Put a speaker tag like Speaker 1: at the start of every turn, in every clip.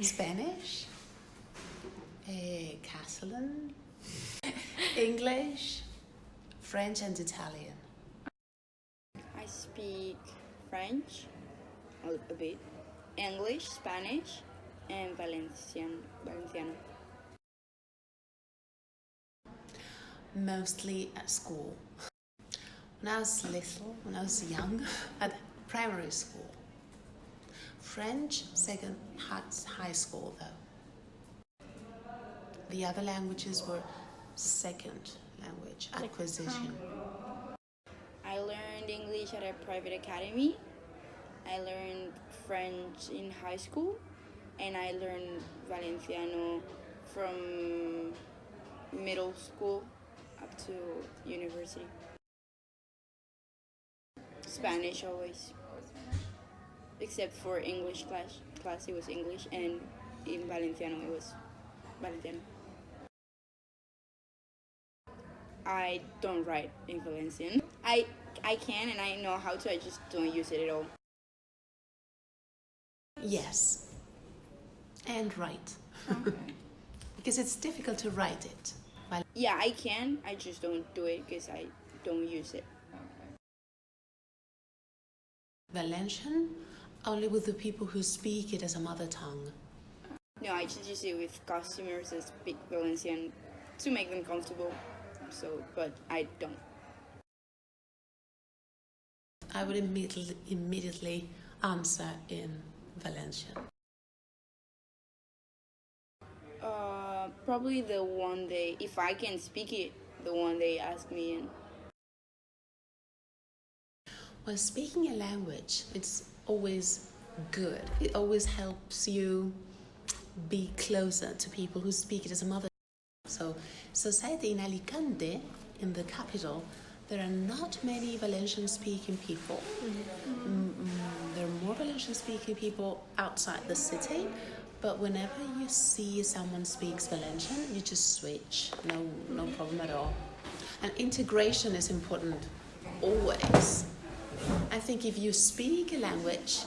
Speaker 1: Spanish, Catalan, English, French and Italian.
Speaker 2: I speak French a bit, English, Spanish, and Valenciano.
Speaker 1: Mostly at school. When I was young, at primary school. French, second high school though. The other languages were second language acquisition.
Speaker 2: I learned English at a private academy. I learned French in high school, and I learned Valenciano from middle school up to university. Spanish always. Except for English class it was English, and in Valenciano it was Valenciano. I don't write in Valencian. I can and I know how to, I just don't use it at all.
Speaker 1: Yes. And write.
Speaker 3: Okay.
Speaker 1: Because it's difficult to write it.
Speaker 2: Yeah, I can, I just don't do it because I don't use it.
Speaker 1: Valencian, only with the people who speak it as a mother tongue.
Speaker 2: No, I just use it with customers that speak Valencian to make them comfortable. So, but I don't.
Speaker 1: I would immediately answer in Valencian.
Speaker 2: Probably the one day, if I can speak it, the one they ask me in.
Speaker 1: Well, speaking a language, it's always good. It always helps you be closer to people who speak it as a mother tongue. So, society in Alicante, in the capital, there are not many Valencian-speaking people. There are more Valencian-speaking people outside the city, but whenever you see someone speaks Valencian, you just switch. No problem at all. And integration is important, always. I think if you speak a language,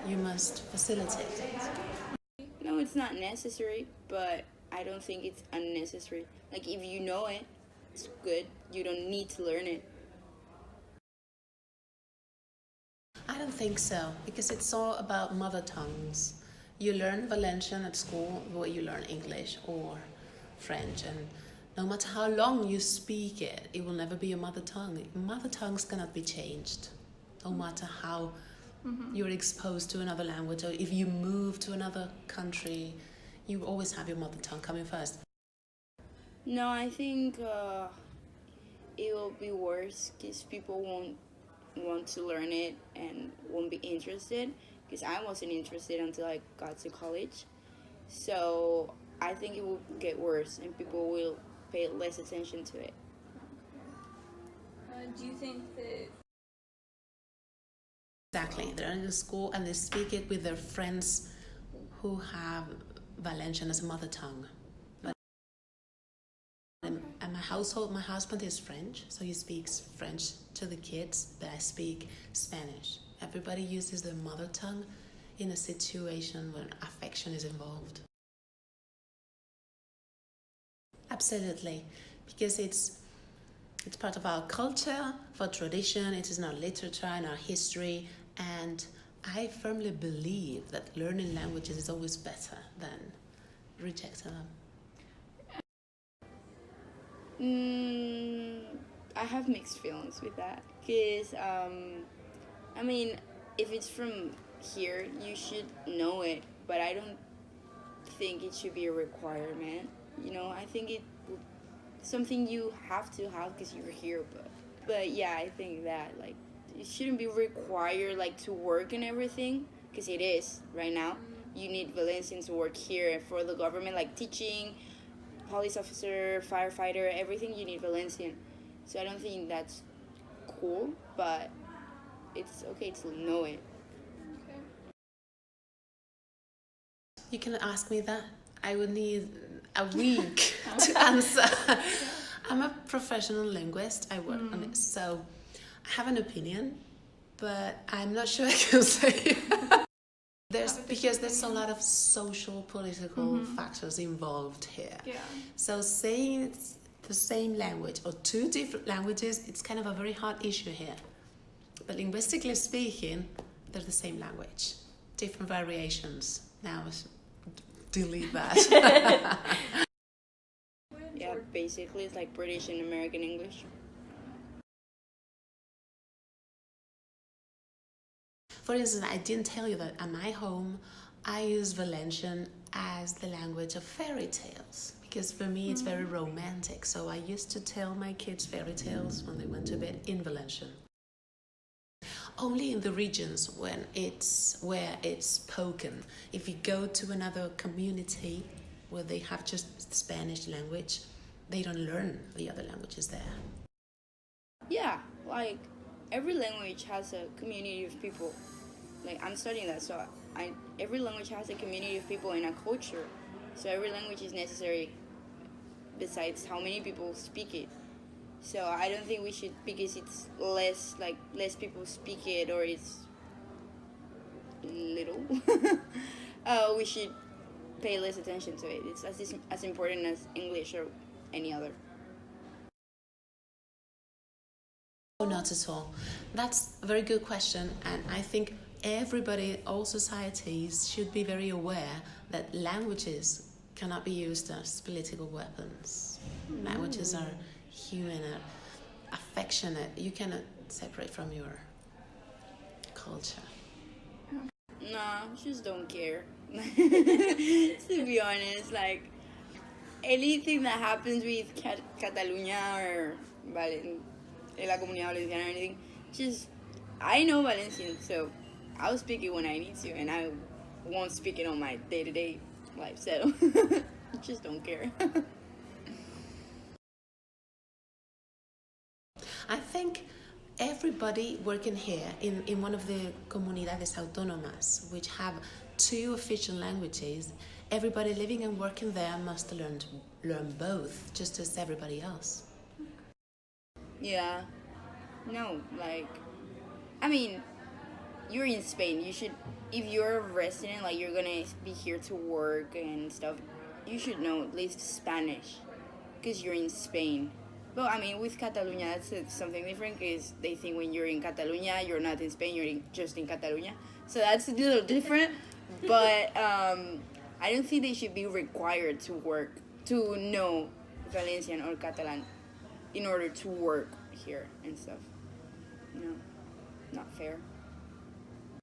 Speaker 1: you must facilitate it.
Speaker 2: No, it's not necessary, but I don't think it's unnecessary. Like, if you know it, it's good. You don't need to learn it.
Speaker 1: I don't think so, because it's all about mother tongues. You learn Valencian at school the way you learn English or French, and no matter how long you speak it, it will never be your mother tongue. Mother tongues cannot be changed, no matter how you're exposed to another language, or if you move to another country, you always have your mother tongue coming first.
Speaker 2: No, I think it will be worse because people won't want to learn it and won't be interested, because I wasn't interested until I got to college. So I think it will get worse and people will pay less attention to it.
Speaker 3: Do you think that...
Speaker 1: Exactly, they're in the school and they speak it with their friends who have Valencian as a mother tongue. And my household, my husband is French, so he speaks French to the kids, but I speak Spanish. Everybody uses their mother tongue in a situation where affection is involved. Absolutely, because it's part of our culture, of our tradition, it is in our literature, in our history, and I firmly believe that learning languages is always better than rejecting them.
Speaker 2: I have mixed feelings with that, because I mean, if it's from here, you should know it, but I don't think it should be a requirement. You know, I think it's something you have to have because you're here, but yeah, I think that like it shouldn't be required like to work and everything, because it is right now. You need Valencian to work here for the government, like teaching, police officer, firefighter, everything you need Valencian. So I don't think that's cool, but it's okay to know it.
Speaker 3: Okay.
Speaker 1: You can ask me that. I would need a week to answer. I'm a professional linguist. I work on it, so I have an opinion, but I'm not sure I can say. There's because there's a lot of social, political factors involved here.
Speaker 3: Yeah.
Speaker 1: So saying it's the same language or two different languages, it's kind of a very hard issue here. But linguistically speaking, they're the same language, different variations. Now, delete that.
Speaker 2: Yeah, basically it's like British and American English.
Speaker 1: For instance, I didn't tell you that at my home, I use Valencian as the language of fairy tales because for me it's very romantic. So I used to tell my kids fairy tales when they went to bed in Valencian. Only in the regions where it's spoken. If you go to another community where they have just the Spanish language, they don't learn the other languages there.
Speaker 2: Yeah, like every language has a community of people. Like I'm studying that, so every language has a community of people and a culture. So every language is necessary besides how many people speak it. So I don't think we should, because it's less people speak it or it's little, we should pay less attention to it. It's as important as English or any other.
Speaker 1: Oh, not at all. That's a very good question, and I think everybody, all societies, should be very aware that languages cannot be used as political weapons. Languages are human, affectionate. You cannot separate from your culture.
Speaker 2: Nah, just don't care. To be honest, like anything that happens with Catalunya or la Comunidad Valenciana or anything, just I know Valencian, so I'll speak it when I need to, and I won't speak it on my day-to-day life. So just don't care.
Speaker 1: I think everybody working here in one of the comunidades autónomas, which have two official languages, everybody living and working there must learn both, just as everybody else.
Speaker 2: Yeah. No, like, I mean, you're in Spain. You should, if you're a resident, like you're gonna be here to work and stuff, you should know at least Spanish, because you're in Spain. But I mean, with Catalonia, that's something different, because they think when you're in Catalonia, you're not in Spain, you're just in Catalonia. So that's a little different. But I don't think they should be required to know Valencian or Catalan in order to work here and stuff. No, not fair.